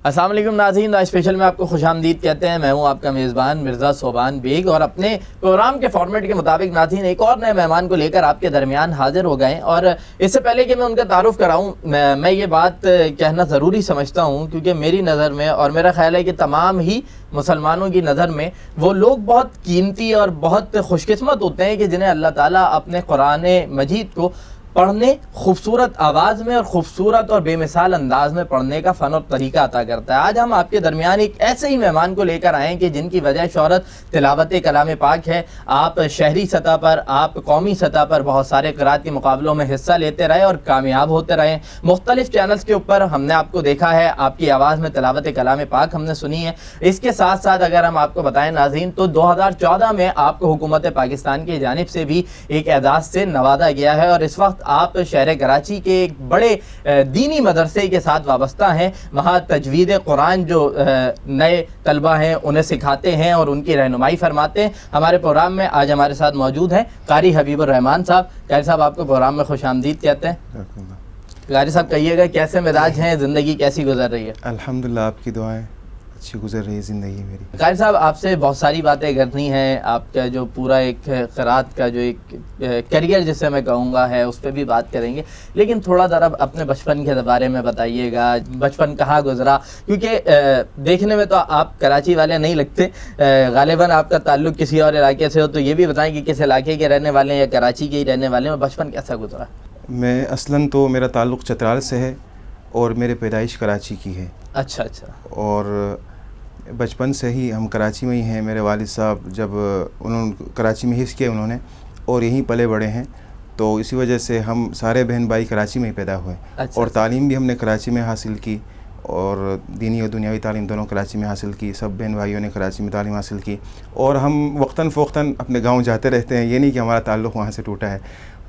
السلام علیکم ناظرین، آج اسپیشل میں آپ کو خوش آمدید کہتے ہیں۔ میں ہوں آپ کا میزبان مرزا صوبان بیگ، اور اپنے پروگرام کے فارمیٹ کے مطابق ناظرین ایک اور نئے مہمان کو لے کر آپ کے درمیان حاضر ہو گئے۔ اور اس سے پہلے کہ میں ان کا تعارف کراؤں، میں یہ بات کہنا ضروری سمجھتا ہوں، کیونکہ میری نظر میں اور میرا خیال ہے کہ تمام ہی مسلمانوں کی نظر میں وہ لوگ بہت قیمتی اور بہت خوش قسمت ہوتے ہیں کہ جنہیں اللہ تعالیٰ اپنے قرآن مجید کو پڑھنے، خوبصورت آواز میں اور خوبصورت اور بے مثال انداز میں پڑھنے کا فن اور طریقہ عطا کرتا ہے۔ آج ہم آپ کے درمیان ایک ایسے ہی مہمان کو لے کر آئے ہیں کہ جن کی وجہ شہرت تلاوت کلام پاک ہے۔ آپ شہری سطح پر، آپ قومی سطح پر بہت سارے قرات کے مقابلوں میں حصہ لیتے رہے اور کامیاب ہوتے رہے۔ مختلف چینلز کے اوپر ہم نے آپ کو دیکھا ہے، آپ کی آواز میں تلاوت کلام پاک ہم نے سنی ہے۔ اس کے ساتھ ساتھ اگر ہم آپ کو بتائیں ناظرین، تو 2014 میں آپ کو حکومت پاکستان کی جانب سے بھی ایک اعزاز سے نوازا گیا ہے، اور اس وقت آپ شہر کراچی کے ایک بڑے دینی مدرسے کے ساتھ وابستہ ہیں۔ وہاں تجوید قرآن جو نئے طلبہ ہیں انہیں سکھاتے ہیں اور ان کی رہنمائی فرماتے ہیں۔ ہمارے پروگرام میں آج ہمارے ساتھ موجود ہیں قاری حبیب الرحمان صاحب۔ قاری صاحب، آپ کو پروگرام میں خوش آمدید کہتے ہیں۔ قاری صاحب کہیے گا کیسے مزاج ہیں، زندگی کیسی گزر رہی ہے؟ الحمدللہ، آپ کی دعائیں اچھی گزر رہی ہے زندگی میری۔ قاری صاحب، آپ سے بہت ساری باتیں کرنی ہیں۔ آپ کا جو پورا ایک قرات کا جو ایک کیریئر جسے میں کہوں گا ہے، اس پہ بھی بات کریں گے، لیکن تھوڑا ذرا اپنے بچپن کے بارے میں بتائیے گا۔ بچپن کہاں گزرا؟ کیونکہ دیکھنے میں تو آپ کراچی والے نہیں لگتے، غالباً آپ کا تعلق کسی اور علاقے سے ہو، تو یہ بھی بتائیں کہ کس علاقے کے رہنے والے ہیں یا کراچی کے ہی رہنے والے ہیں، اور بچپن کیسا گزرا؟ میں اصلاً تو میرا تعلق چترال سے ہے اور میرے پیدائش کراچی کی ہے۔ اچھا اچھا۔ اور بچپن سے ہی ہم کراچی میں ہی ہیں۔ میرے والد صاحب جب انہوں نے کراچی میں حفظ کیا انہوں نے، اور یہیں پلے بڑے ہیں، تو اسی وجہ سے ہم سارے بہن بھائی کراچی میں ہی پیدا ہوئے۔ اچھا۔ اور تعلیم بھی ہم نے کراچی میں حاصل کی، اور دینی اور دنیاوی تعلیم دونوں کراچی میں حاصل کی۔ سب بہن بھائیوں نے کراچی میں تعلیم حاصل کی، اور ہم وقتاً فوقتاً اپنے گاؤں جاتے رہتے ہیں۔ یہ نہیں کہ ہمارا تعلق وہاں سے ٹوٹا ہے،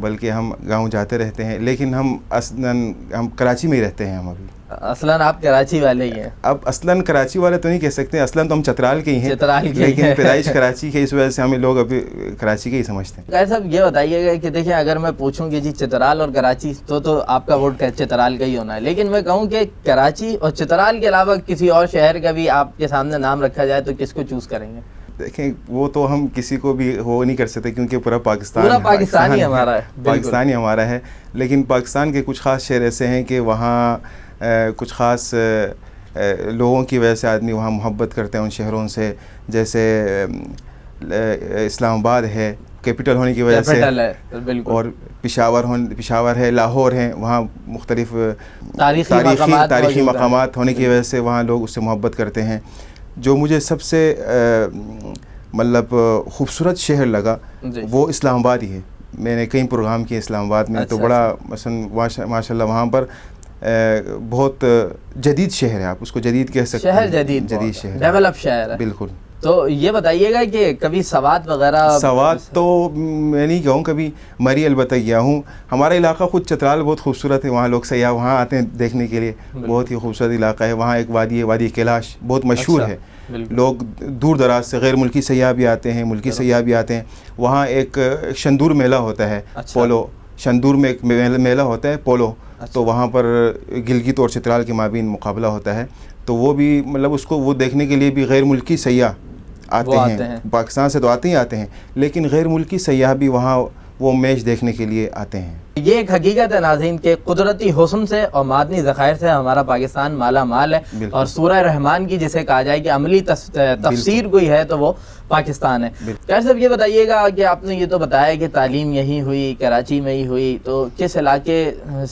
بلکہ ہم گاؤں جاتے رہتے ہیں، لیکن ہم کراچی میں ہی رہتے ہیں۔ ہم ابھی اصلاً آپ کراچی والے ہی ہیں؟ اب اصلاً کراچی والے تو نہیں کہہ سکتے، اصلاً تو ہم چترال کے ہی ہیں، لیکن پیدائش کراچی کے، اس وجہ سے ہمیں لوگ ابھی کراچی کے ہی سمجھتے ہیں۔ قاری صاحب، یہ بتائیے گا کہ دیکھیں، اگر میں پوچھوں کہ جی چترال اور کراچی، تو آپ کا ووٹ چترال کا ہی ہونا ہے، لیکن میں کہوں کہ کراچی اور چترال کے علاوہ کسی اور شہر کا بھی آپ کے سامنے نام رکھا جائے تو کس کو چوز کریں گے؟ دیکھیں، وہ تو ہم کسی کو بھی وہ نہیں کر سکتے، کیونکہ پورا پاکستان پاکستانی ہمارا ہے، پاکستانی ہمارا ہے۔ لیکن پاکستان کے کچھ خاص شہر ایسے ہیں کہ وہاں کچھ خاص لوگوں کی وجہ سے آدمی وہاں محبت کرتے ہیں ان شہروں سے، جیسے اسلام آباد ہے کیپٹل ہونے کی وجہ سے، اور پشاور ہے، لاہور ہے، وہاں مختلف تاریخی مقامات ہونے کی وجہ سے وہاں لوگ اس سے محبت کرتے ہیں۔ جو مجھے سب سے مطلب خوبصورت شہر لگا وہ اسلام آباد ہی ہے۔ میں نے کئی پروگرام کیے اسلام آباد میں، تو بڑا مثلا ماشاء اللہ وہاں پر بہت جدید شہر ہے، آپ اس کو جدید کہہ سکتے ہیں، جدید شہر، ڈیولپ شہر ہے بالکل۔ تو یہ بتائیے گا کہ کبھی سوات وغیرہ؟ سوات تو میں نہیں کہوں، کبھی مری البتہ گیا ہوں۔ ہمارا علاقہ خود چترال بہت خوبصورت ہے، وہاں لوگ سیاح وہاں آتے ہیں دیکھنے کے لیے، بہت ہی خوبصورت علاقہ ہے۔ وہاں ایک وادی ہے، وادی کیلاش، بہت مشہور ہے، لوگ دور دراز سے غیر ملکی سیاح بھی آتے ہیں، ملکی سیاح بھی آتے ہیں۔ وہاں ایک شندور میلہ ہوتا ہے، پولو، شندور میں ایک میلہ ہوتا ہے پولو، تو وہاں پر گلگت اور چترال کے مابین مقابلہ ہوتا ہے، تو وہ بھی مطلب اس کو وہ دیکھنے کے لیے بھی غیر ملکی سیاح آتے ہیں۔ پاکستان سے تو آتے ہیں، لیکن غیر ملکی سیاح بھی وہاں وہ میچ دیکھنے کے لیے آتے ہیں۔ یہ ایک حقیقت ہے ناظرین کہ قدرتی حسن سے اور معدنی ذخائر سے ہمارا پاکستان مالا مال ہے، اور سورہ رحمان کی جسے کہا جائے کہ عملی تفسیر کوئی ہے تو وہ پاکستان ہے۔ قاری صاحب، یہ بتائیے گا کہ آپ نے یہ تو بتایا کہ تعلیم یہی ہوئی، کراچی میں ہی ہوئی، تو کس علاقے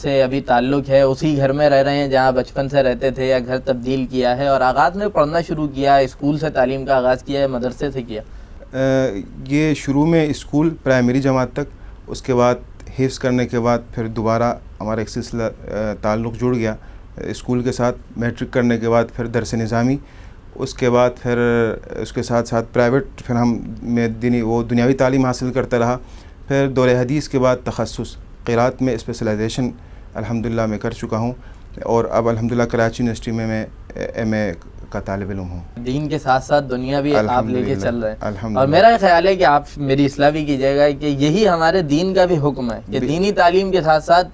سے ابھی تعلق ہے؟ اسی گھر میں رہ رہے ہیں جہاں بچپن سے رہتے تھے، یا گھر تبدیل کیا ہے؟ اور آغاز میں پڑھنا شروع کیا، اسکول سے تعلیم کا آغاز کیا ہے، مدرسے سے کیا؟ یہ شروع میں اسکول پرائمری جماعت تک، اس کے بعد حفظ کرنے کے بعد پھر دوبارہ ہمارا ایک سلسلہ تعلق جڑ گیا اسکول کے ساتھ۔ میٹرک کرنے کے بعد پھر درس نظامی، اس کے بعد پھر اس کے ساتھ ساتھ پرائیویٹ، پھر میں دنیاوی تعلیم حاصل کرتا رہا۔ پھر دور حدیث کے بعد تخصص قرات میں اسپیشلائزیشن الحمدللہ میں کر چکا ہوں، اور اب الحمدللہ کراچی یونیورسٹی میں ایم اے کا طالب علم ہوں۔ دین کے ساتھ ساتھ دنیا بھی آپ لے کے چل رہے ہیں، اور میرا خیال ہے کہ آپ میری اصلاح بھی کیجیے گا کہ یہی ہمارے دین کا بھی حکم ہے کہ دینی تعلیم کے ساتھ ساتھ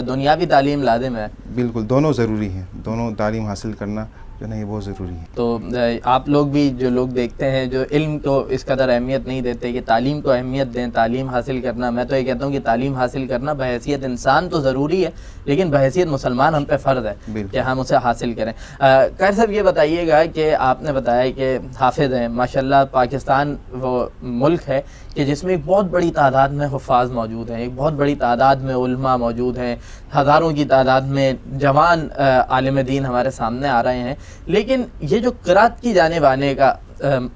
دنیاوی تعلیم لازم ہے۔ بالکل، دونوں ضروری ہیں، دونوں تعلیم حاصل کرنا جو نہیں بہت ضروری ہے. تو آپ لوگ بھی جو لوگ دیکھتے ہیں جو علم کو اس قدر اہمیت نہیں دیتے کہ تعلیم کو اہمیت دیں, تعلیم حاصل کرنا, میں تو یہ کہتا ہوں کہ تعلیم حاصل کرنا بحیثیت انسان تو ضروری ہے لیکن بحیثیت مسلمان ہم پہ فرض ہے کہ ہم اسے حاصل کریں. قاہر صاحب یہ بتائیے گا کہ آپ نے بتایا کہ حافظ ہیں ماشاءاللہ, پاکستان وہ ملک ہے کہ جس میں ایک بہت بڑی تعداد میں حفاظ موجود ہیں, ایک بہت بڑی تعداد میں علماء موجود ہیں, ہزاروں کی تعداد میں جوان عالم دین ہمارے سامنے آ رہے ہیں, لیکن یہ جو قرأت کی جانب آنے کا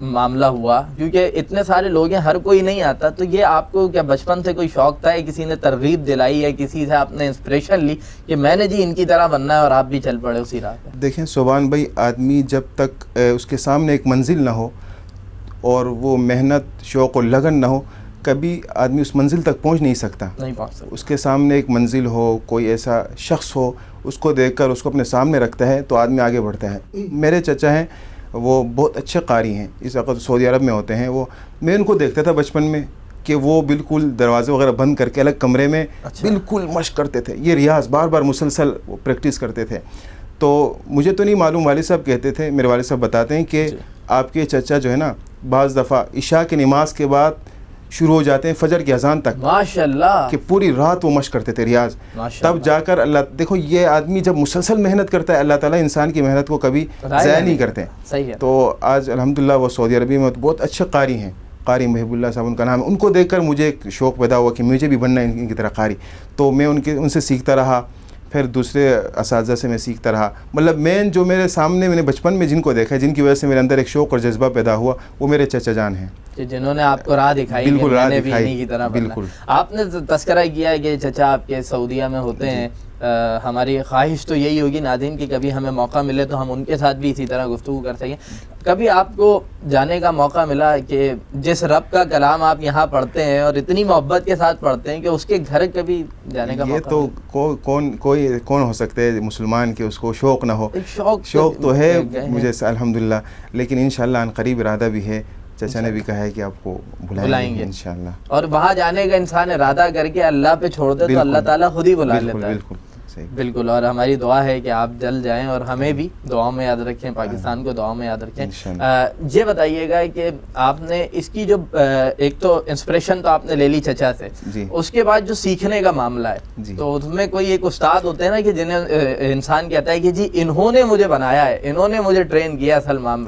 معاملہ ہوا, کیونکہ اتنے سارے لوگ ہیں ہر کوئی نہیں آتا, تو یہ آپ کو کیا بچپن سے کوئی شوق تھا, کسی نے ترغیب دلائی ہے, کسی سے آپ نے انسپریشن لی کہ میں نے جی ان کی طرح بننا ہے اور آپ بھی چل پڑے اسی راہ پہ؟ دیکھیں صوبان بھائی, آدمی جب تک اس کے سامنے ایک منزل نہ ہو اور وہ محنت شوق و لگن نہ ہو, کبھی آدمی اس منزل تک پہنچ نہیں سکتا. اس کے سامنے ایک منزل ہو, کوئی ایسا شخص ہو, اس کو دیکھ کر اس کو اپنے سامنے رکھتا ہے تو آدمی آگے بڑھتا ہے. میرے چچا ہیں, وہ بہت اچھے قاری ہیں, اس وقت سعودی عرب میں ہوتے ہیں. وہ میں ان کو دیکھتا تھا بچپن میں کہ وہ بالکل دروازے وغیرہ بند کر کے الگ کمرے میں بالکل مشق کرتے تھے, یہ ریاض بار بار مسلسل پریکٹس کرتے تھے. تو مجھے تو نہیں معلوم, والد صاحب کہتے تھے, میرے والد صاحب بتاتے ہیں کہ آپ کے چچا جو ہے نا بعض دفعہ عشاء کی نماز کے بعد شروع ہو جاتے ہیں فجر کی اذان تک, ماشاءاللہ, کہ پوری رات وہ مشق کرتے تھے ریاض. تب جا کر اللہ, دیکھو یہ آدمی جب مسلسل محنت کرتا ہے, اللہ تعالیٰ انسان کی محنت کو کبھی ضائع نہیں کرتے. تو آج الحمدللہ وہ سعودی عربی میں بہت اچھے قاری ہیں, قاری محب اللہ صاحب ان کا نام ہے. ان کو دیکھ کر مجھے ایک شوق پیدا ہوا کہ مجھے بھی بننا ہے ان کی طرح قاری. تو میں ان سے سیکھتا رہا, پھر دوسرے اساتذہ سے میں سیکھتا رہا. مطلب مین جو میرے سامنے میں نے بچپن میں جن کو دیکھا ہے, جن کی وجہ سے میرے اندر ایک شوق اور جذبہ پیدا ہوا, وہ میرے چچا جان ہیں, جنہوں نے آپ کو راہ دکھائی. بالکل راہ دکھائی, کی طرح بالکل. آپ نے تذکرہ کیا ہے کہ چچا آپ کے سعودیہ میں ہوتے ہیں. ہماری خواہش تو یہی ہوگی ناظرین کہ کبھی ہمیں موقع ملے تو ہم ان کے ساتھ بھی اسی طرح گفتگو کر سکیں. کبھی آپ کو جانے کا موقع ملا کہ جس رب کا کلام آپ یہاں پڑھتے ہیں اور اتنی محبت کے ساتھ پڑھتے ہیں کہ اس کے گھر کبھی جانے کا موقع؟ یہ تو کون ہو سکتے ہیں مسلمان کے اس کو شوق نہ ہو. شوق تو ہے مجھے الحمدللہ, لیکن انشاءاللہ عن قریب ارادہ بھی ہے. چچا نے بھی کہا ہے کہ آپ کو بلائیں گے انشاءاللہ. اور وہاں جانے کا انسان ارادہ کر کے اللہ پہ چھوڑ دے تو اللہ تعالیٰ خود ہی بلا لیتا ہے. بالکل. اور ہماری دعا ہے کہ آپ جلد جائیں اور ہمیں بھی دعاؤں میں یاد رکھیں, پاکستان کو دعاؤں میں یاد رکھیں. یہ بتائیے گا کہ آپ نے اس کی جو ایک تو انسپریشن تو آپ نے لے لی چچا سے, اس کے بعد جو سیکھنے کا معاملہ ہے تو اس میں کوئی ایک استاد ہوتے ہیں نا کہ جنہیں انسان کہتا ہے کہ جی انہوں نے مجھے بنایا ہے, انہوں نے مجھے ٹرین کیا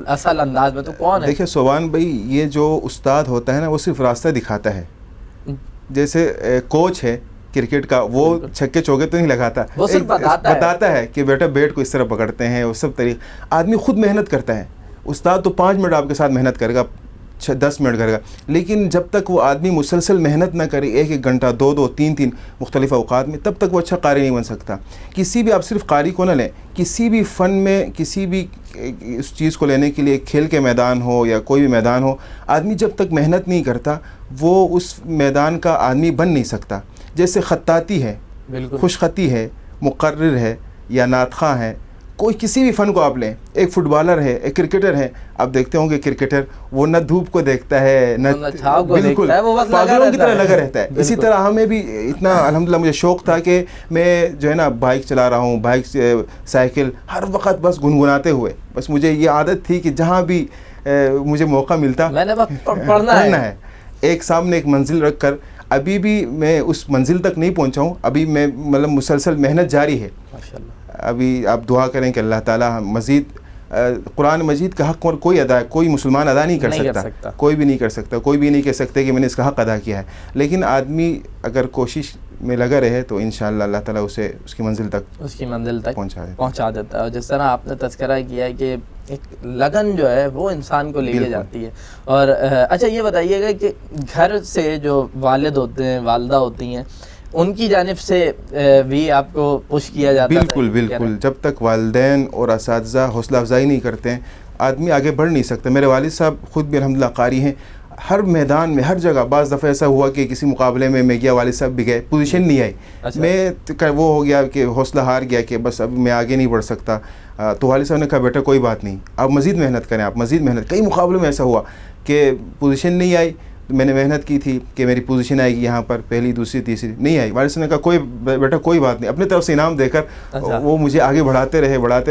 اصل انداز میں, تو کون ہے؟ دیکھیں صوبان بھائی, یہ جو استاد ہوتا ہے نا وہ صرف راستہ دکھاتا ہے. جیسے کوچ ہے کرکٹ کا, وہ چھکے چوکے تو نہیں لگاتا, وہ صرف بتاتا ہے کہ بیٹا بیٹ کو اس طرح پکڑتے ہیں, وہ سب طریقہ. آدمی خود محنت کرتا ہے. استاد تو 5 منٹ آپ کے ساتھ محنت کرے گا, 10 منٹ کرے گا, لیکن جب تک وہ آدمی مسلسل محنت نہ کرے 1 گھنٹہ 2 3 مختلف اوقات میں, تب تک وہ اچھا قاری نہیں بن سکتا. کسی بھی, آپ صرف قاری کو نہ لیں, کسی بھی فن میں, کسی بھی اس چیز کو لینے کے لیے, کھیل کے میدان ہو یا کوئی بھی میدان ہو, آدمی جب تک محنت نہیں کرتا وہ اس میدان کا آدمی بن نہیں سکتا. جیسے خطاطی ہے, خوش خطی ہے, مقرر ہے یا نعت خواں ہے, کوئی کسی بھی فن کو آپ لیں. ایک فٹ بالر ہے, ایک کرکٹر ہے, آپ دیکھتے ہوں گے کرکٹر وہ نہ دھوپ کو دیکھتا ہے نہ بالکل پاگلوں کی طرح لگا رہتا ہے. اسی طرح ہمیں بھی اتنا الحمدللہ مجھے شوق تھا کہ میں جو ہے نا بائک چلا رہا ہوں, بائک سائیکل ہر وقت بس گنگناتے ہوئے, بس مجھے یہ عادت تھی کہ جہاں بھی مجھے موقع ملتا میں نے پڑھنا ہے. ایک سامنے ایک منزل رکھ کر, ابھی بھی میں اس منزل تک نہیں پہنچا ہوں, ابھی میں مطلب مسلسل محنت جاری ہے. ابھی آپ دعا کریں کہ اللہ تعالیٰ مزید, قرآن مجید کا حق کوئی مسلمان ادا نہیں کر سکتا, کوئی بھی نہیں کر سکتا, کوئی بھی نہیں کہہ سکتے کہ میں نے اس کا حق ادا کیا ہے, لیکن آدمی اگر کوشش میں لگا رہے تو انشاءاللہ اللہ تعالیٰ اسے اس کی منزل تک پہنچا دیتا ہے. اور جس طرح آپ نے تذکرہ کیا ہے کہ ایک لگن جو ہے وہ انسان کو لے کے جاتی ہے. اور اچھا یہ بتائیے گا کہ گھر سے جو والد ہوتے ہیں, والدہ ہوتی ہیں, ان کی جانب سے بھی آپ کو پش کیا جاتا ہے؟ بالکل. جب تک والدین اور اساتذہ حوصلہ افزائی نہیں کرتے ہیں, آدمی آگے بڑھ نہیں سکتا. میرے والد صاحب خود بھی الحمدللہ قاری ہیں, ہر میدان میں, ہر جگہ. بعض دفعہ ایسا ہوا کہ کسی مقابلے میں گیا, والد صاحب بھی گئے, پوزیشن نہیں آئی. میں وہ ہو گیا کہ حوصلہ ہار گیا کہ بس اب میں آگے نہیں بڑھ سکتا. تو والد صاحب نے کہا بیٹا کوئی بات نہیں, آپ مزید محنت کریں, آپ مزید محنت. کئی مقابلوں میں ایسا ہوا کہ پوزیشن نہیں آئی, میں نے محنت کی تھی کہ میری پوزیشن آئے گی یہاں پر، پہلی دوسری تیسری، نہیں آئی. والد صاحب نے کہا کوئی بیٹا کوئی بات نہیں، اپنے طرف سے انعام دے کر وہ مجھے آگے بڑھاتے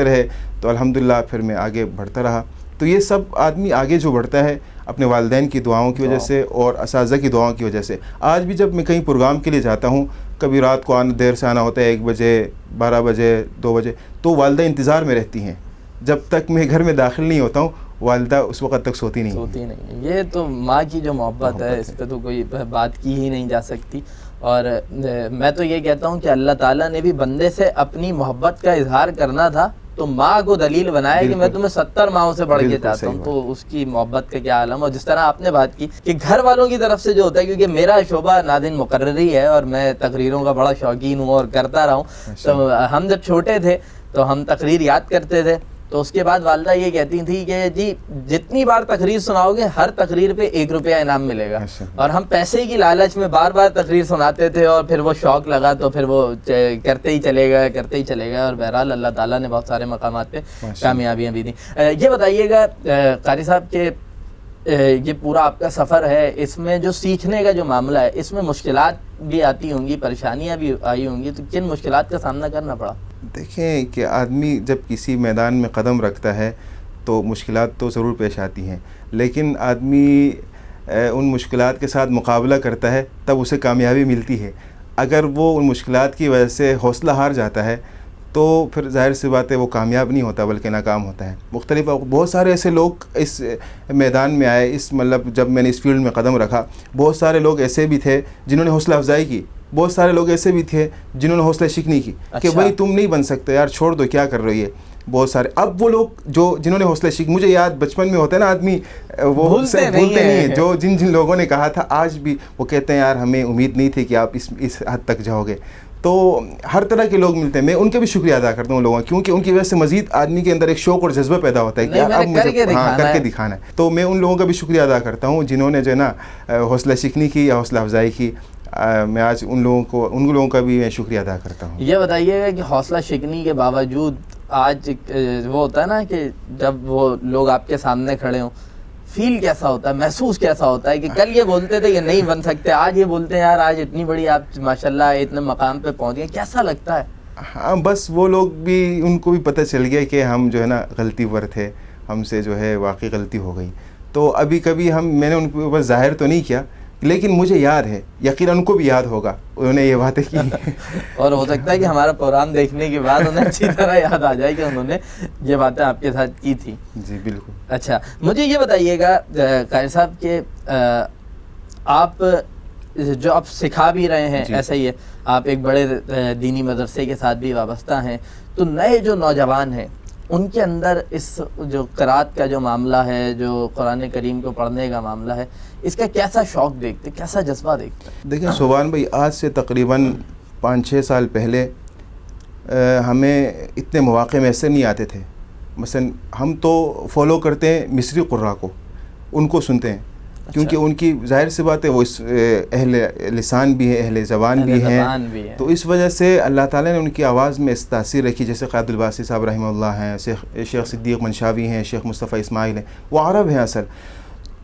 رہے. تو الحمدللہ پھر میں آگے بڑھتا رہا. تو یہ سب آدمی آگے جو بڑھتا ہے اپنے والدین کی دعاؤں کی وجہ سے اور اساتذہ کی دعاؤں کی وجہ سے. آج بھی جب میں کہیں پروگرام کے لیے جاتا ہوں، کبھی رات کو دیر سے آنا ہوتا ہے، 1 بجے 12 بجے 2 بجے، تو والدہ انتظار میں رہتی ہیں. جب تک میں گھر میں داخل نہیں ہوتا ہوں والدہ اس وقت تک سوتی نہیں. یہ تو ماں کی جو محبت ہے اس پہ تو کوئی بات کی ہی نہیں جا سکتی. اور میں تو یہ کہتا ہوں کہ اللہ تعالیٰ نے بھی بندے سے اپنی محبت کا اظہار کرنا تھا تو ماں کو دلیل بنایا کہ میں تمہیں 70 ماؤں سے بڑھ کے چاہتا ہوں. تو اس کی محبت کا کیا عالم. اور جس طرح آپ نے بات کی کہ گھر والوں کی طرف سے جو ہوتا ہے، کیونکہ میرا شعبہ ناظرین مقرری ہے اور میں تقریروں کا بڑا شوقین ہوں اور کرتا رہا ہوں. تو ہم جب چھوٹے تھے تو ہم تقریر یاد کرتے تھے، تو اس کے بعد والدہ یہ کہتی تھی کہ جی جتنی بار تقریر سناؤ گے ہر تقریر پہ 1 روپیہ انعام ملے گا. اور ہم پیسے کی لالچ میں بار بار تقریر سناتے تھے اور پھر وہ شوق لگا تو پھر وہ کرتے ہی چلے گئے. اور بہرحال اللہ تعالیٰ نے بہت سارے مقامات پہ کامیابیاں بھی دیں. یہ بتائیے گا قاری صاحب کہ یہ پورا آپ کا سفر ہے، اس میں جو سیکھنے کا جو معاملہ ہے اس میں مشکلات بھی آتی ہوں گی، پریشانیاں بھی آئی ہوں گی، تو کن مشکلات کا سامنا کرنا پڑا؟ دیکھیں کہ آدمی جب کسی میدان میں قدم رکھتا ہے تو مشکلات تو ضرور پیش آتی ہیں، لیکن آدمی ان مشکلات کے ساتھ مقابلہ کرتا ہے تب اسے کامیابی ملتی ہے. اگر وہ ان مشکلات کی وجہ سے حوصلہ ہار جاتا ہے تو پھر ظاہر سی بات ہے وہ کامیاب نہیں ہوتا بلکہ ناکام ہوتا ہے. مختلف بہت سارے ایسے لوگ اس میدان میں آئے، اس مطلب جب میں نے اس فیلڈ میں قدم رکھا، بہت سارے لوگ ایسے بھی تھے جنہوں نے حوصلہ افزائی کی، بہت سارے لوگ ایسے بھی تھے جنہوں نے حوصلہ شکنی کی کہ بھائی تم نہیں بن سکتے یار، چھوڑ دو، کیا کر رہی ہے. بہت سارے اب وہ لوگ جنہوں نے حوصلہ مجھے یاد بچپن میں ہوتا ہے نا، آدمی وہ بھولتے نہیں ہیں، جو جن لوگوں نے کہا تھا آج بھی وہ کہتے ہیں یار ہمیں امید نہیں تھی کہ آپ اس حد تک جاؤ گے. تو ہر طرح کے لوگ ملتے ہیں، میں ان کے بھی شکریہ ادا کرتا ہوں لوگوں کا، کیونکہ ان کی وجہ سے مزید آدمی کے اندر ایک شوق اور جذبہ پیدا ہوتا ہے کہ اب مجھے کر کے دکھانا ہے. تو میں ان لوگوں کا بھی شکریہ ادا کرتا ہوں جنہوں نے جو ہے نا حوصلہ شکنی کی یا حوصلہ افزائی کی. میں آج ان لوگوں کا بھی میں شکریہ ادا کرتا ہوں. یہ بتائیے گا کہ حوصلہ شکنی کے باوجود آج وہ ہوتا ہے نا کہ جب وہ لوگ آپ کے سامنے کھڑے ہوں، فیل کیسا ہوتا ہے، محسوس کیسا ہوتا ہے کہ کل یہ بولتے تھے کہ نہیں بن سکتے، آج یہ بولتے ہیں یار آج اتنی بڑی آپ ماشاءاللہ اتنے مقام پہ پہنچ گئے، کیسا لگتا ہے؟ ہاں بس وہ لوگ بھی، ان کو بھی پتہ چل گیا کہ ہم جو ہے نا غلطی پر تھے، ہم سے جو ہے واقعی غلطی ہو گئی. تو ابھی کبھی میں نے ان کے اوپر ظاہر تو نہیں کیا، لیکن مجھے یاد ہے، یقیناً ان کو بھی یاد ہوگا، انہوں نے یہ باتیں کی. اور ہو سکتا ہے کہ ہمارا پروگرام دیکھنے کے بعد انہیں اچھی طرح یاد آ جائے کہ انہوں نے یہ باتیں آپ کے ساتھ کی تھی. جی بالکل. اچھا مجھے یہ بتائیے گا قاری صاحب کہ آپ جو آپ سکھا بھی رہے ہیں ایسا ہی ہے، آپ ایک بڑے دینی مدرسے کے ساتھ بھی وابستہ ہیں، تو نئے جو نوجوان ہیں ان کے اندر اس جو قرات کا جو معاملہ ہے، جو قرآن کریم کو پڑھنے کا معاملہ ہے، اس کا کیسا شوق دیکھتے، کیسا جذبہ دیکھتے؟ دیکھیں سبحان بھائی، آج سے تقریباً 5-6 سال پہلے ہمیں اتنے مواقع میسر نہیں آتے تھے. مثلا ہم تو فالو کرتے ہیں مصری قراء کو، ان کو سنتے ہیں کیونکہ ان کی ظاہر سی بات ہے وہ اہل لسان بھی ہیں، اہل زبان بھی ہیں، تو اس وجہ سے اللہ تعالیٰ نے ان کی آواز میں اس تاثیر رکھی. جیسے قائد الباسی صاحب رحمہ اللہ ہیں، شیخ صدیق منشاوی ہیں، شیخ مصطفیٰ اسماعیل ہیں، وہ عرب ہیں اصل.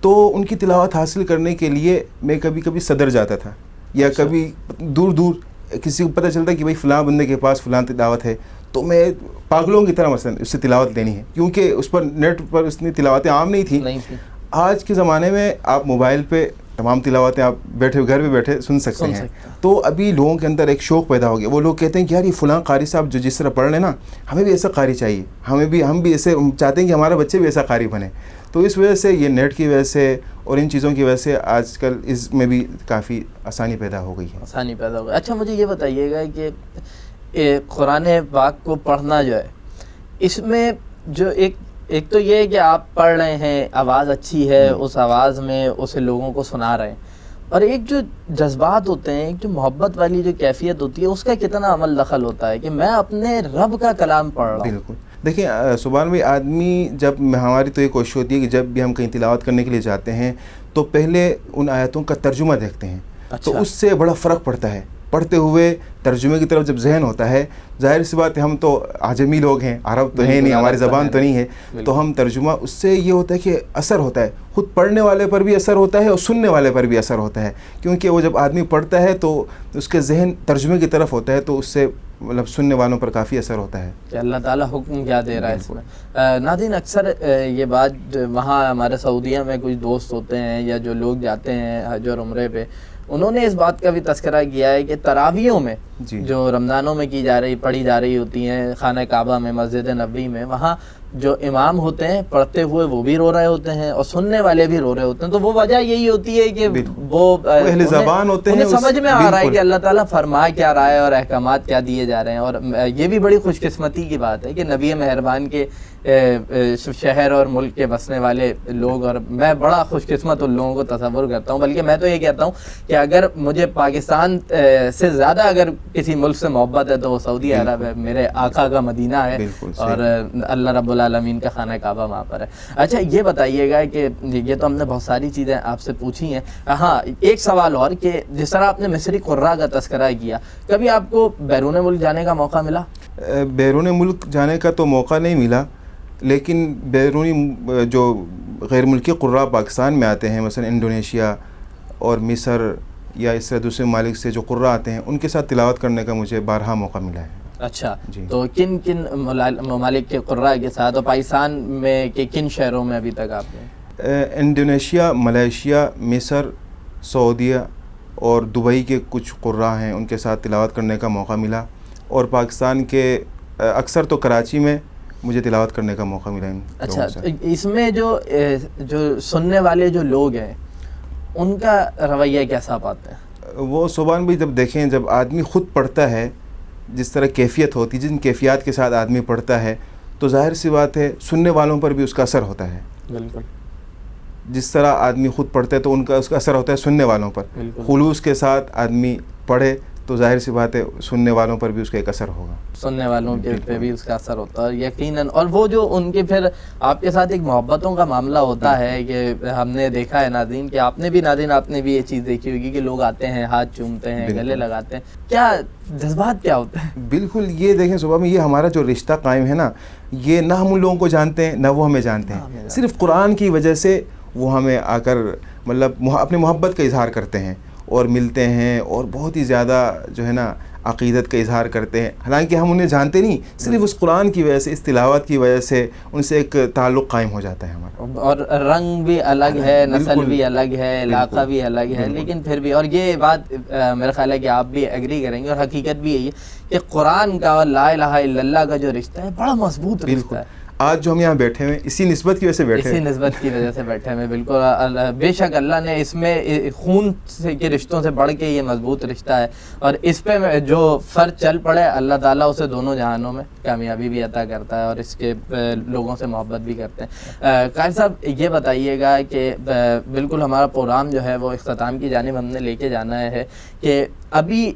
تو ان کی تلاوت حاصل کرنے کے لیے میں کبھی کبھی صدر جاتا تھا، یا کبھی دور دور کسی کو پتہ چلتا کہ بھائی فلاں بندے کے پاس فلاں تلاوت ہے، تو میں پاگلوں کی طرح مثلا اس سے تلاوت لینی ہے، کیونکہ اس پر نیٹ پر اتنی تلاوتیں عام نہیں تھیں. آج کے زمانے میں آپ موبائل پہ تمام تلاوتیں آپ گھر پہ بیٹھے سن سکتے ہیں. تو ابھی لوگوں کے اندر ایک شوق پیدا ہو گیا. وہ لوگ کہتے ہیں کہ یار یہ فلاں قاری صاحب جو جس طرح پڑھ رہے ہیں نا، ہمیں بھی ایسا قاری چاہیے، ہم بھی ایسے چاہتے ہیں کہ ہمارے بچے بھی ایسا قاری بنے. تو اس وجہ سے یہ نیٹ کی وجہ سے اور ان چیزوں کی وجہ سے آج کل اس میں بھی کافی آسانی پیدا ہو گئی ہے. اچھا مجھے یہ بتائیے گا کہ قرآن پاک کو پڑھنا جو ہے، اس میں جو ایک تو یہ ہے کہ آپ پڑھ رہے ہیں، آواز اچھی ہے، اس آواز میں اسے لوگوں کو سنا رہے ہیں، اور ایک جو جذبات ہوتے ہیں، ایک جو محبت والی جو کیفیت ہوتی ہے، اس کا کتنا عمل دخل ہوتا ہے کہ میں اپنے رب کا کلام پڑھ رہا ہوں. بالکل. دیکھیں سبحان بھائی، آدمی جب ہماری تو یہ کوشش ہوتی ہے کہ جب بھی ہم کہیں تلاوت کرنے کے لیے جاتے ہیں تو پہلے ان آیتوں کا ترجمہ دیکھتے ہیں. تو اس سے بڑا فرق پڑتا ہے پڑھتے ہوئے ترجمے کی طرف جب ذہن ہوتا ہے، ظاہر سی بات ہے ہم تو عجمی لوگ ہیں، عرب تو ہیں نہیں، ہماری زبان تو نہیں ہے، تو ہم ترجمہ اس سے یہ ہوتا ہے کہ اثر ہوتا ہے، خود پڑھنے والے پر بھی اثر ہوتا ہے اور سننے والے پر بھی اثر ہوتا ہے، کیونکہ وہ جب آدمی پڑھتا ہے تو اس کے ذہن ترجمے کی طرف ہوتا ہے، تو اس سے مطلب سننے والوں پر کافی اثر ہوتا ہے کہ اللہ تعالیٰ حکم کیا دے رہا ہے اس میں۔ ناظرین، اکثر یہ بات وہاں ہمارے سعودیہ میں کچھ دوست ہوتے ہیں یا جو لوگ جاتے ہیں حج اور عمرے پہ، انہوں نے اس بات کا بھی تذکرہ کیا ہے کہ تراویحوں میں جو رمضانوں میں پڑھی جا رہی ہوتی ہیں خانہ کعبہ میں، مسجد نبوی میں، وہاں جو امام ہوتے ہیں پڑھتے ہوئے وہ بھی رو رہے ہوتے ہیں اور سننے والے بھی رو رہے ہوتے ہیں، تو وہ وجہ یہی ہوتی ہے کہ وہ اہل زبان ہوتے ہیں، انہیں سمجھ میں آ رہا ہے کہ اللہ تعالیٰ فرما کیا رہا ہے اور احکامات کیا دیے جا رہے ہیں۔ اور یہ بھی بڑی خوش قسمتی کی بات ہے کہ نبی مہربان کے شہر اور ملک کے بسنے والے لوگ، اور میں بڑا خوش قسمت ان لوگوں کو تصور کرتا ہوں، بلکہ میں تو یہ کہتا ہوں کہ اگر مجھے پاکستان سے زیادہ اگر کسی ملک سے محبت ہے تو وہ سعودی عرب ہے، میرے آقا کا مدینہ ہے اور اللہ رب العالمین کا خانہ کعبہ وہاں پر ہے۔ اچھا یہ بتائیے گا کہ یہ تو ہم نے بہت ساری چیزیں آپ سے پوچھی ہیں، ہاں ایک سوال اور کہ جس طرح آپ نے مصری قراء کا تذکرہ کیا، کبھی آپ کو بیرون ملک جانے کا موقع ملا؟ بیرون ملک جانے کا تو موقع نہیں ملا، لیکن بیرونی جو غیر ملکی قراء پاکستان میں آتے ہیں، مثلا انڈونیشیا اور مصر یا اس طرح دوسرے ممالک سے جو قراء آتے ہیں، ان کے ساتھ تلاوت کرنے کا مجھے بارہا موقع ملا ہے۔ اچھا تو کن کن ممالک کے قراء کے ساتھ، اور پاکستان میں کہ کن شہروں میں ابھی تک آپ نے؟ انڈونیشیا، ملائیشیا، مصر، سعودیہ اور دبئی کے کچھ قراء ہیں، ان کے ساتھ تلاوت کرنے کا موقع ملا، اور پاکستان کے اکثر تو کراچی میں مجھے تلاوت کرنے کا موقع ملا۔ اچھا، اس میں جو سننے والے جو لوگ ہیں ان کا رویہ کیسا پاتے ہیں؟ وہ سبحان بھی جب دیکھیں، جب آدمی خود پڑھتا ہے، جس طرح کیفیت ہوتی، جن کیفیات کے ساتھ آدمی پڑھتا ہے، تو ظاہر سی بات ہے سننے والوں پر بھی اس کا اثر ہوتا ہے۔ بالکل، جس طرح آدمی خود پڑھتا ہے تو اس کا اثر ہوتا ہے سننے والوں پر، خلوص کے ساتھ آدمی پڑھے تو ظاہر سی بات ہے سننے والوں پر بھی اس کا ایک اثر ہوگا، سننے والوں کے پہ بھی اس کا اثر ہوتا ہے یقیناً۔ اور وہ جو ان کے پھر آپ کے ساتھ ایک محبتوں کا معاملہ ہوتا ہے کہ ہم نے دیکھا ہے ناظرین کہ آپ نے بھی یہ چیز دیکھی ہوگی کہ لوگ آتے ہیں، ہاتھ چومتے ہیں، گلے لگاتے ہیں، کیا جذبات کیا ہوتے ہیں؟ بالکل، یہ دیکھیں صبح میں یہ ہمارا جو رشتہ قائم ہے نا، یہ نہ ہم ان لوگوں کو جانتے ہیں نہ وہ ہمیں جانتے ہیں، صرف قرآن کی وجہ سے وہ ہمیں آ کر مطلب اپنے محبت کا اظہار کرتے ہیں اور ملتے ہیں، اور بہت ہی زیادہ جو ہے نا عقیدت کا اظہار کرتے ہیں، حالانکہ ہم انہیں جانتے نہیں، صرف اس قرآن کی وجہ سے، اس تلاوت کی وجہ سے ان سے ایک تعلق قائم ہو جاتا ہے ہمارا۔ اور رنگ بھی الگ ہے، نسل بھی الگ ہے، علاقہ بھی الگ ہے، لیکن پھر بھی، اور یہ بات میرا خیال ہے کہ آپ بھی ایگری کریں گے، اور حقیقت بھی یہی ہے کہ قرآن کا اور لا الہ الا اللہ کا جو رشتہ ہے بڑا مضبوط رشتہ ہے۔ آج جو ہم یہاں بیٹھے ہوئے اسی نسبت کی وجہ سے بیٹھے ہیں، اسی نسبت کی وجہ سے بیٹھے ہوئے، بالکل، بے شک اللہ نے اس میں خون کے رشتوں سے بڑھ کے یہ مضبوط رشتہ ہے، اور اس پہ جو فرض چل پڑے اللہ تعالیٰ اسے دونوں جہانوں میں کامیابی بھی عطا کرتا ہے اور اس کے لوگوں سے محبت بھی کرتے ہیں۔ قائد صاحب یہ بتائیے گا کہ بالکل ہمارا پروگرام جو ہے وہ اختتام کی جانب ہم نے لے کے جانا ہے کہ ابھی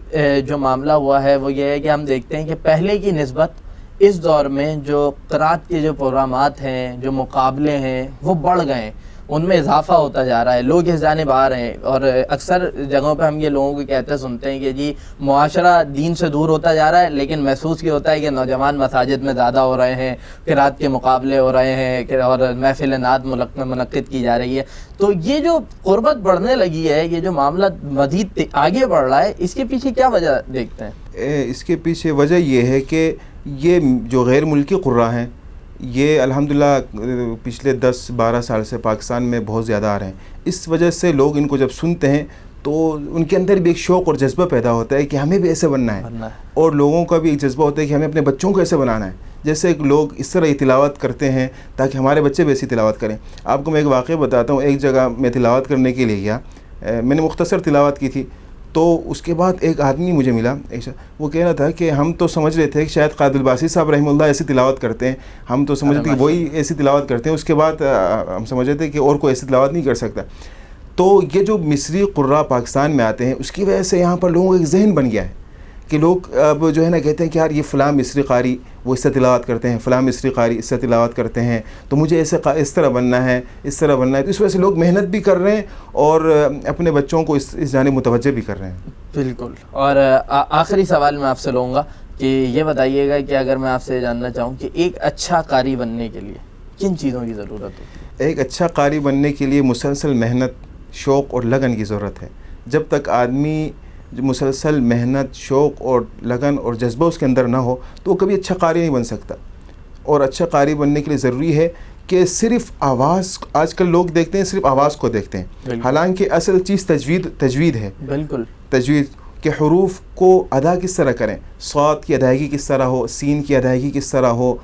جو معاملہ ہوا ہے وہ یہ ہے کہ ہم دیکھتے ہیں کہ پہلے کی نسبت اس دور میں جو قرات کے جو پروگرامات ہیں، جو مقابلے ہیں، وہ بڑھ گئے ہیں، ان میں اضافہ ہوتا جا رہا ہے، لوگ اس جانب آ رہے ہیں، اور اکثر جگہوں پہ ہم یہ لوگوں کو کہتے سنتے ہیں کہ جی معاشرہ دین سے دور ہوتا جا رہا ہے، لیکن محسوس یہ ہوتا ہے کہ نوجوان مساجد میں زیادہ ہو رہے ہیں، قرات کے مقابلے ہو رہے ہیں اور محفل نعت منعقد کی جا رہی ہے، تو یہ جو قربت بڑھنے لگی ہے، یہ جو معاملہ مزید آگے بڑھ رہا ہے، اس کے پیچھے کیا وجہ دیکھتے ہیں؟ اس کے پیچھے وجہ یہ ہے کہ یہ جو غیر ملکی قراء ہیں یہ الحمدللہ پچھلے 10-12 سال سے پاکستان میں بہت زیادہ آ رہے ہیں، اس وجہ سے لوگ ان کو جب سنتے ہیں تو ان کے اندر بھی ایک شوق اور جذبہ پیدا ہوتا ہے کہ ہمیں بھی ایسے بننا ہے، اور لوگوں کا بھی ایک جذبہ ہوتا ہے کہ ہمیں اپنے بچوں کو ایسے بنانا ہے، جیسے لوگ اس طرح تلاوت کرتے ہیں تاکہ ہمارے بچے بھی ایسی تلاوت کریں۔ آپ کو میں ایک واقعہ بتاتا ہوں، ایک جگہ میں تلاوت کرنے کے لیے گیا، میں نے مختصر تلاوت کی تھی، تو اس کے بعد ایک آدمی مجھے ملا، وہ کہہ رہا تھا کہ ہم تو سمجھ رہے تھے کہ شاید قادر الباسی صاحب رحمہ اللہ ایسی تلاوت کرتے ہیں، ہم تو سمجھ رہے تھے کہ وہی ایسی تلاوت کرتے ہیں، اس کے بعد ہم سمجھ رہے تھے کہ اور کوئی ایسی تلاوت نہیں کر سکتا۔ تو یہ جو مصری قراء پاکستان میں آتے ہیں اس کی وجہ سے یہاں پر لوگوں کا ایک ذہن بن گیا ہے کہ لوگ اب جو ہے نا کہتے ہیں کہ یار یہ فلاں مصری قاری وہ اس سے تلاوت کرتے ہیں، فلاں مصری قاری اس سے تلاوت کرتے ہیں، تو مجھے اس طرح بننا ہے، اس طرح بننا ہے. تو اس وجہ سے لوگ محنت بھی کر رہے ہیں اور اپنے بچوں کو اس جانب متوجہ بھی کر رہے ہیں. بالکل. اور آخری سوال میں آپ سے لوں گا کہ یہ بتائیے گا کہ اگر میں آپ سے جاننا چاہوں کہ ایک اچھا قاری بننے کے لیے کن چیزوں کی ضرورت ہوتی ہے؟ ایک اچھا قاری بننے کے لیے مسلسل محنت، شوق اور لگن کی ضرورت ہے. جب تک آدمی مسلسل محنت، شوق اور لگن اور جذبہ اس کے اندر نہ ہو تو وہ کبھی اچھا قاری نہیں بن سکتا. اور اچھا قاری بننے کے لیے ضروری ہے کہ صرف آواز، آج کل لوگ دیکھتے ہیں صرف آواز کو دیکھتے ہیں، حالانکہ اصل چیز تجوید ہے. بالکل. تجوید کے حروف کو ادا کس طرح کریں، صاد کی ادائیگی کس طرح ہو، سین کی ادائیگی کس طرح ہو،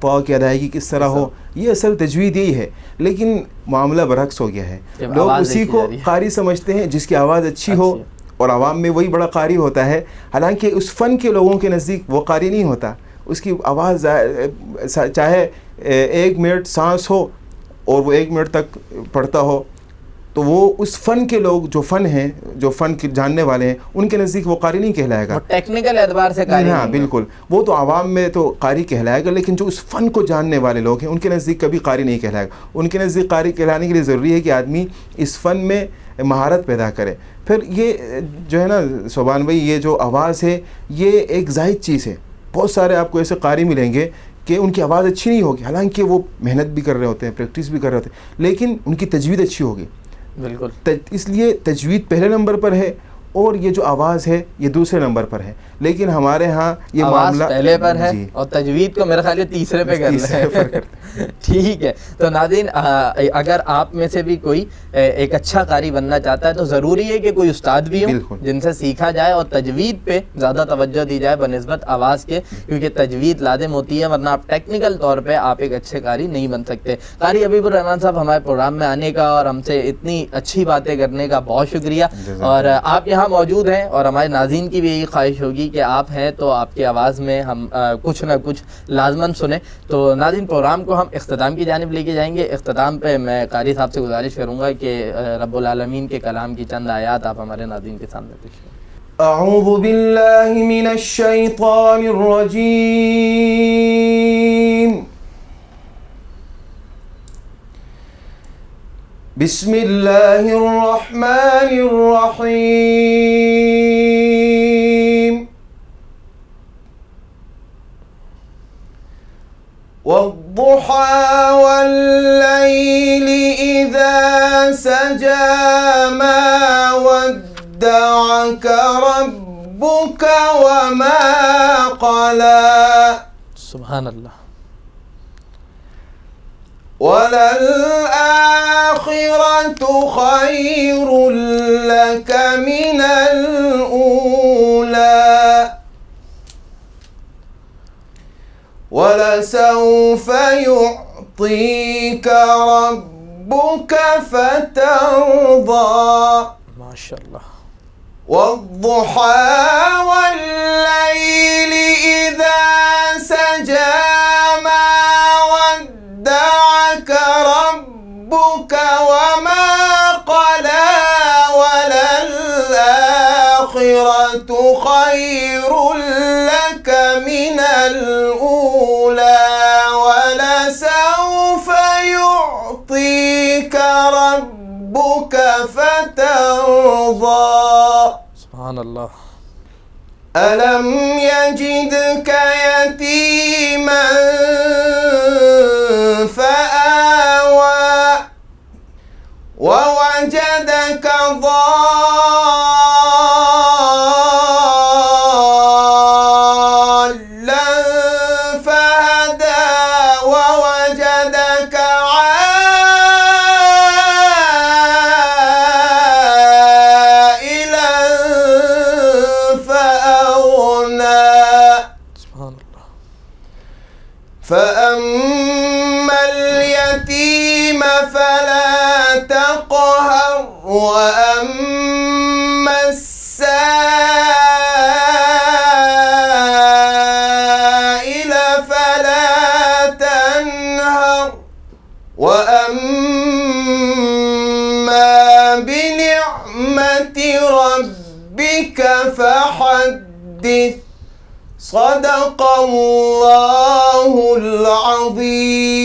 پا کی ادائیگی کس طرح ہو، یہ اصل تجوید یہی ہے. لیکن معاملہ برعکس ہو گیا ہے، لوگ اسی کو قاری سمجھتے ہیں جس کی آواز اچھی ہو، اور عوام میں وہی بڑا قاری ہوتا ہے. حالانکہ اس فن کے لوگوں کے نزدیک وہ قاری نہیں ہوتا. اس کی آواز چاہے 1 منٹ سانس ہو اور وہ 1 منٹ تک پڑھتا ہو، تو وہ اس فن کے لوگ جو فن ہیں، جو فن کے جاننے والے ہیں، ان کے نزدیک وہ قاری نہیں کہلائے گا. ٹیکنیکل اعتبار سے قاری. ہاں بالکل، وہ تو عوام میں تو قاری کہلائے گا، لیکن جو اس فن کو جاننے والے لوگ ہیں ان کے نزدیک کبھی قاری نہیں کہلائے گا. ان کے نزدیک قاری کہلانے کے لیے ضروری ہے کہ آدمی اس فن میں مہارت پیدا کرے. پھر یہ جو ہے نا صوبان بھائی، یہ جو آواز ہے یہ ایک زائد چیز ہے. بہت سارے آپ کو ایسے قاری ملیں گے کہ ان کی آواز اچھی نہیں ہوگی، حالانکہ وہ محنت بھی کر رہے ہوتے ہیں، پریکٹس بھی کر رہے ہوتے ہیں، لیکن ان کی تجوید اچھی ہوگی. بالکل. اس لیے تجوید پہلے نمبر پر ہے اور یہ جو آواز ہے یہ دوسرے نمبر پر ہے. لیکن ہمارے ہاں یہ معاملہ پہلے پر ہے اور تجوید کو میرے خیال ہے تیسرے پہ کر رہے ہیں. ٹھیک ہے. تو ناظرین، اگر آپ میں سے بھی کوئی ایک اچھا قاری بننا چاہتا ہے تو ضروری ہے کہ کوئی استاد بھی ہوں جن سے سیکھا جائے اور تجوید پہ زیادہ توجہ دی جائے بنسبت آواز کے، کیونکہ تجوید لازم ہوتی ہے، ورنہ آپ ٹیکنیکل طور پہ آپ ایک اچھے قاری نہیں بن سکتے. قاری حبیب الرحمان صاحب، ہمارے پروگرام میں آنے کا اور ہم سے اتنی اچھی باتیں کرنے کا بہت شکریہ. اور آپ یہاں موجود ہیں اور ہمارے ناظرین کی بھی یہی خواہش ہوگی کہ آپ ہیں تو آپ کی آواز میں ہم کچھ نہ کچھ لازماً سنیں. تو ناظرین، پروگرام کو ہم اختتام کی جانب لے کے جائیں گے. اختتام پہ میں قاری صاحب سے گزارش کروں گا کہ رب العالمین کے کلام کی چند آیات آپ ہمارے ناظرین کے سامنے پیش کریں. اعوذ باللہ من الشیطان الرجیم. بسم اللہ الرحمن الرحیم. والضحى والليل إذا سجى ما ودعك ربك وما قلى. سبحان اللہ. وللآخرة خير لك من الأولى ولسوف يعطيك ربك فترضى. ما شاء الله. والضحى والليل إذا سجى ما ودعك ربك وما قلى وللآخرة خير لك من الأولى ولسوف يعطيك ربك فترضى. سبحان اللہ. ألم يجدك يتيما فآوى ووجدك ضالا فهدى ووجدك عائلا فأغنى. سبحان اللہ. فأما اليتيم فلا تقهر وأما السائل فلا تنهر وأما بنعمة ربك فحدث. فحدث صدق اللہ العظیم.